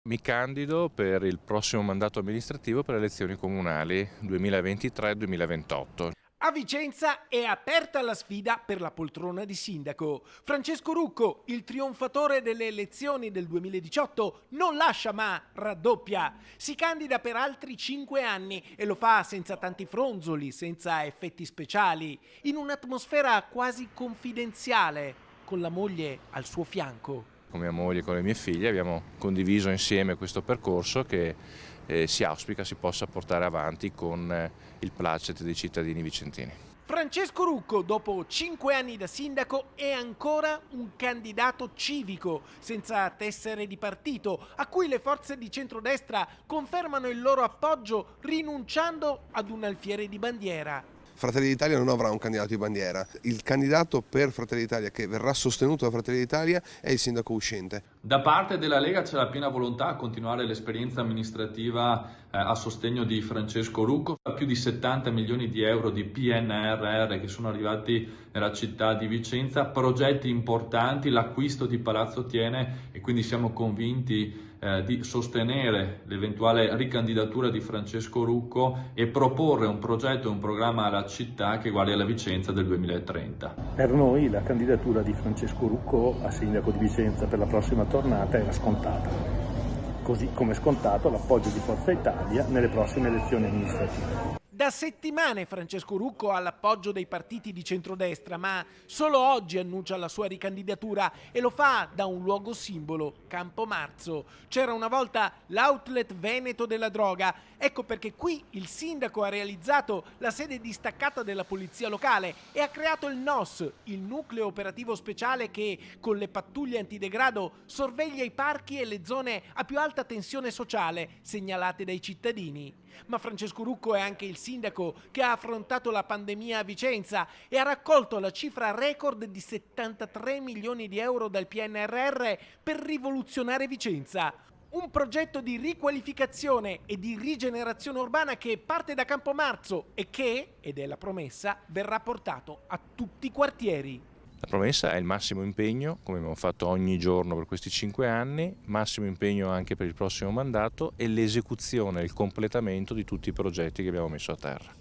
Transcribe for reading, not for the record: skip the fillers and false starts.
Mi candido per il prossimo mandato amministrativo per le elezioni comunali 2023-2028. A Vicenza è aperta la sfida per la poltrona di sindaco. Francesco Rucco, il trionfatore delle elezioni del 2018, non lascia ma raddoppia. Si candida per altri 5 anni e lo fa senza tanti fronzoli, senza effetti speciali, in un'atmosfera quasi confidenziale, con la moglie al suo fianco. Con mia moglie e con le mie figlie abbiamo condiviso insieme questo percorso che si auspica si possa portare avanti con il placet dei cittadini vicentini. Francesco Rucco, dopo 5 anni da sindaco, è ancora un candidato civico, senza tessere di partito, a cui le forze di centrodestra confermano il loro appoggio rinunciando ad un alfiere di bandiera. Fratelli d'Italia non avrà un candidato di bandiera. Il candidato per Fratelli d'Italia che verrà sostenuto da Fratelli d'Italia è il sindaco uscente. Da parte della Lega c'è la piena volontà a continuare l'esperienza amministrativa a sostegno di Francesco Rucco. Più di 70 milioni di euro di PNRR che sono arrivati nella città di Vicenza, progetti importanti, l'acquisto di Palazzo Thiene e quindi siamo convinti di sostenere l'eventuale ricandidatura di Francesco Rucco e proporre un progetto e un programma alla città che guardi alla Vicenza del 2030. Per noi la candidatura di Francesco Rucco a sindaco di Vicenza per la prossima tornata era scontata, così come scontato l'appoggio di Forza Italia nelle prossime elezioni amministrative. Da settimane Francesco Rucco ha l'appoggio dei partiti di centrodestra, ma solo oggi annuncia la sua ricandidatura e lo fa da un luogo simbolo, Campo Marzo. C'era una volta l'outlet veneto della droga, ecco perché qui il sindaco ha realizzato la sede distaccata della polizia locale e ha creato il NOS, il nucleo operativo speciale che con le pattuglie antidegrado sorveglia i parchi e le zone a più alta tensione sociale segnalate dai cittadini. Ma Francesco Rucco è anche il sindaco che ha affrontato la pandemia a Vicenza e ha raccolto la cifra record di 73 milioni di euro dal PNRR per rivoluzionare Vicenza. Un progetto di riqualificazione e di rigenerazione urbana che parte da Campomarzo e che, ed è la promessa, verrà portato a tutti i quartieri. La promessa è il massimo impegno, come abbiamo fatto ogni giorno per questi 5 anni, massimo impegno anche per il prossimo mandato e l'esecuzione e il completamento di tutti i progetti che abbiamo messo a terra.